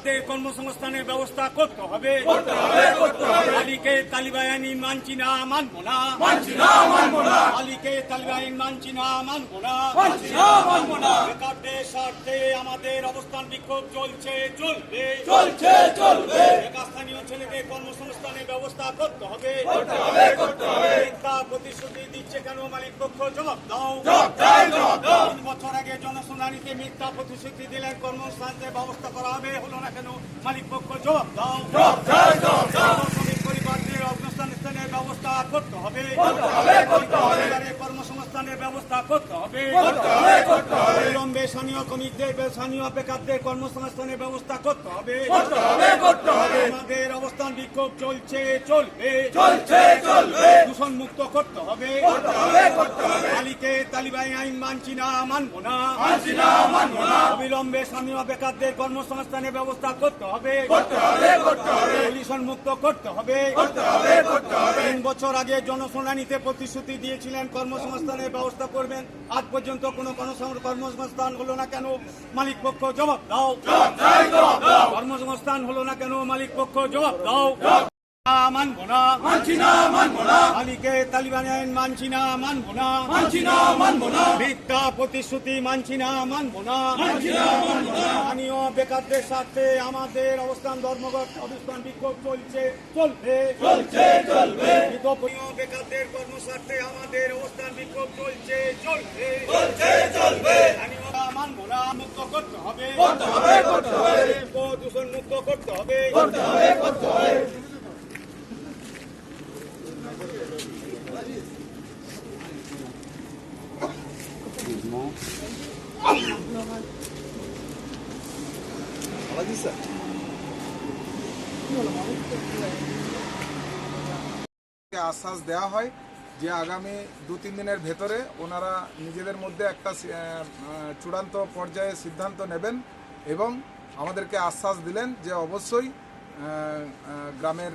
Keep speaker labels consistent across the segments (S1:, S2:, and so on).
S1: বেকারদের কর্মসংস্থানের ব্যবস্থা করতে হবে। মালিকে তালিবান আইন মানছি না, মানব না। মালিকে তালিবান আইন মানছি না, মানব না। বেকারদের স্বার্থে আমাদের অবস্থান বিক্ষোভ চলছে, চলবে। বেকার স্থানীয় ছেলেদের কর্মসংস্থানের ব্যবস্থা করতে হবে। মিথ্যা প্রতিশ্রুতি দিচ্ছে কেন মালিক পক্ষ? জবাব দাও। 3 বছর আগে জনশুনানিতে মিথ্যা প্রতিশ্রুতি দিলেন কর্মসংস্থানের ব্যবস্থা করা হবে, হলো না কেন মালিক পক্ষ? জবাব দাও। শ্রমিক পরিবারদের অবস্থানের ব্যবস্থা করতে হবে। কর্মসংস্থানের ব্যবস্থা করতে হবে। অবিলম্বে স্থানীয় শ্রমিকদের, স্থানীয় বেকারদের কর্মসংস্থানের ব্যবস্থা করতে হবে। আমাদের অবস্থান বিক্ষোভ চলছে, চলবে। দূষণ মুক্ত করতে হবে। মালিকে তালিবান আইন মানছি না, মানব না। অবিলম্বে স্থানীয় বেকারদের কর্মসংস্থানের ব্যবস্থা করতে হবে। দূষণ মুক্ত করতে হবে। 3 বছর আগে জনশুনানিতে প্রতিশ্রুতি দিয়েছিলেন কর্মসংস্থানের ব্যবস্থা করবেন, আজ পর্যন্ত কোনো কর্মসংস্থান হলো না কেন মালিক পক্ষ? জবাব দাও। কর্মসংস্থান হলো না কেন মালিক পক্ষ? জবাব দাও। মানব না, মালিকে তালিবান আইন মানছি না, মানব না। মিথ্যা প্রতিশ্রুতি মানছি না, মানব না। স্থানীয় বেকারদের স্বার্থে আমাদের অবস্থান ধর্মঘট অবস্থান বিক্ষোভ চলছে, চলবে। বেকারদের কর্মস্বার্থে আমাদের অবস্থান বিক্ষোভ চলছে, চলবে। মানব না, মুক্ত করতে হবে। দূষণ মুক্ত করতে হবে।
S2: আশ্বাস দেওয়া হয় যে আগামী 2-3 দিনের ভেতরে ওনারা নিজেদের মধ্যে একটা চূড়ান্ত পর্যায়ে সিদ্ধান্ত নেবেন এবং আমাদেরকে আশ্বাস দিলেন যে অবশ্যই গ্রামের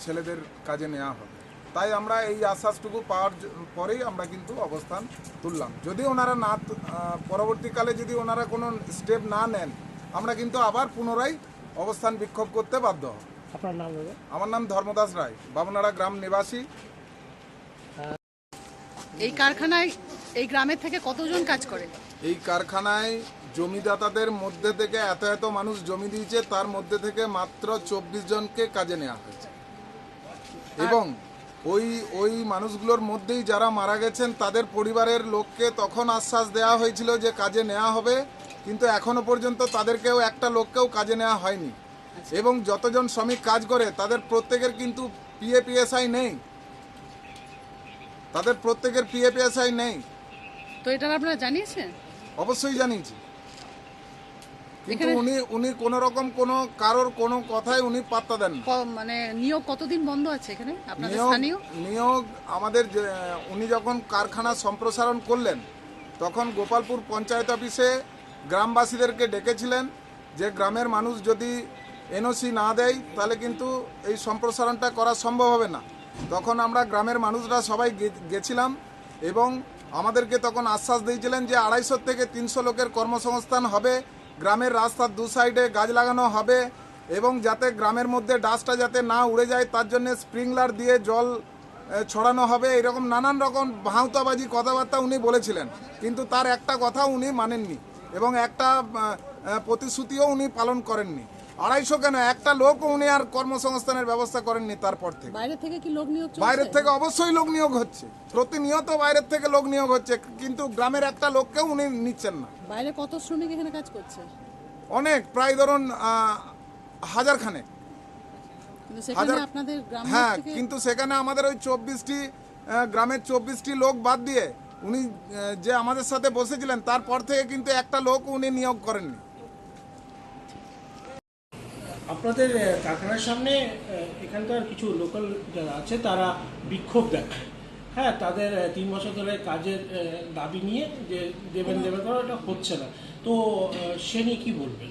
S2: ছেলেদের কাজে নেওয়া হবে। তাই আমরা এই আশ্বাসটুকু পাওয়ার পরেই আমরা কিন্তু অবস্থান তুললাম। যদি ওনারা না পরবর্তীকালে যদি ওনারা কোনো স্টেপ না নেন, আমরা কিন্তু আবার পুনরায় অবস্থান বিক্ষোভ করতে বাধ্য হব।
S3: আপনার নাম?
S2: আমার নাম ধর্মদাস রায়, বাবনাড়া গ্রাম নিবাসী।
S4: এই কারখানায় এই গ্রামের থেকে কতজন কাজ করে?
S2: এই কারখানায় জমিদাতাদের মধ্যে থেকে এত মানুষ জমি দিয়েছে, তার মধ্যে থেকে মাত্র 24 জনকে কাজে নেওয়া হয়েছে এবং ওই মানুষগুলোর মধ্যেই যারা মারা গেছেন তাদের পরিবারের লোককে তখন আশ্বাস দেওয়া হয়েছিল যে কাজে নেওয়া হবে, কিন্তু এখনো পর্যন্ত তাদেরকেও একটা লোককেও কাজে নেওয়া হয়নি। এবং যতজন শ্রমিক কাজ করে তাদের প্রত্যেকের কিন্তু পিএফিএসআই নেই, তাদের প্রত্যেকের পিএফিএসআই নেই।
S4: তো এটা আপনারা জানিয়েছেন?
S2: অবশ্যই জানিয়েছি, কিন্তু উনি কোনো রকম কারোর কোনো কথায় উনি পাত্তা দেন না।
S4: মানে নিয়োগ কতদিন বন্ধ আছে এখানে আপনাদের স্থানীয়?
S2: নিয়োগ আমাদের উনি যখন কারখানা সম্প্রসারণ করলেন তখন গোপালপুর পঞ্চায়েত অফিসে গ্রামবাসীদেরকে ডেকেছিলেন যে গ্রামের মানুষ যদি এনওসি না দেয় তাহলে কিন্তু এই সম্প্রসারণটা করা সম্ভব হবে না। তখন আমরা গ্রামের মানুষরা সবাই গেছিলাম এবং আমাদেরকে তখন আশ্বাস দিয়েছিলেন যে 250 থেকে 300 লোকের কর্মসংস্থান হবে, গ্রামের রাস্তার 2 সাইডে গাছ লাগানো হবে এবং যাতে গ্রামের মধ্যে ডাস্টটা যাতে না উড়ে যায় তার জন্য স্প্রিংলার দিয়ে জল ছড়ানো হবে। এরকম নানান রকম ভাঁওতাবাজি কথাবার্তা উনি বলেছিলেন, কিন্তু তার একটা কথাও উনি মানেননি এবং একটা প্রতিশ্রুতিও উনি পালন করেননি। 250 কেন, একটা লোকও উনি আর কর্মসংস্থানের ব্যবস্থা করেননি। তারপর থেকে
S4: বাইরে থেকে কি লোক নিয়োগ?
S2: বাইরের থেকে অবশ্যই লোক নিয়োগ হচ্ছে, প্রতিনিয়ত বাইরের থেকে লোক নিয়োগ হচ্ছে, কিন্তু গ্রামের একটা লোককেও উনি নিচ্ছেন না।
S4: বাইরে কত শ্রমিক এখানে কাজ করছে?
S2: অনেক, প্রায় ধরুন 1000 খানেক। হ্যাঁ, কিন্তু সেখানে আমাদের ওই 24টি গ্রামের 24টি লোক বাদ দিয়ে উনি যে আমাদের সাথে বসেছিলেন তারপর থেকে কিন্তু একটা লোক উনি নিয়োগ করেননি।
S3: আপনাদের কারখানার সামনে এখানকার কিছু লোকাল যারা আছে তারা বিক্ষোভ দেখায়, হ্যাঁ, তাদের 3 বছর ধরে কাজের দাবি নিয়ে যে দেবেন করে ওটা হচ্ছে না, তো সে নিয়ে কি বলবেন?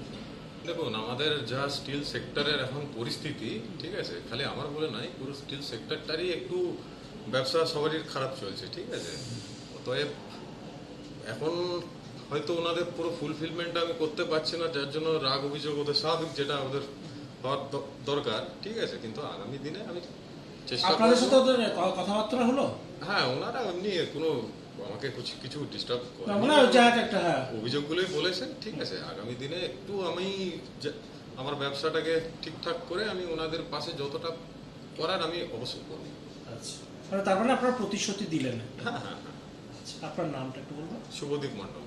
S5: দেখুন, আমাদের যা স্টিল সেক্টরের এখন পরিস্থিতি, ঠিক আছে, খালি আমার বলে নাই, পুরো স্টিল সেক্টরটারই একটু ব্যবসা সবারই খারাপ চলছে, ঠিক আছে। অতএব এখন হয়তো ওনাদের পুরো ফুলফিলমেন্ট আমি করতে পারছি না, যার জন্য রাগ অভিযোগ ওদের স্বাভাবিক, যেটা ওদের হওয়ার দরকার, ঠিক আছে। কিন্তু আগামী দিনে আমি চেষ্টা
S3: আপনাদের
S5: করবো।
S3: সাথে ওদের কথাবার্তা হলো?
S5: হ্যাঁ, ওনারা এমনি কোনো আমাকে কিছু ডিস্টার্ব করে
S3: আমরা যাক একটা, হ্যাঁ,
S5: অভিযোগগুলোই বলেছেন, ঠিক আছে। আগামী দিনে একটু আমি আমার ব্যবসাটাকে ঠিকঠাক করে আমি ওনাদের পাশে যতটা করার আমি অবশ্যই করবো।
S3: আচ্ছা, তার মানে আপনারা প্রতিশ্রুতি দিলেন।
S5: হ্যাঁ হ্যাঁ হ্যাঁ।
S3: আপনার নামটা একটু বলবেন?
S5: শুভদীপ মণ্ডল।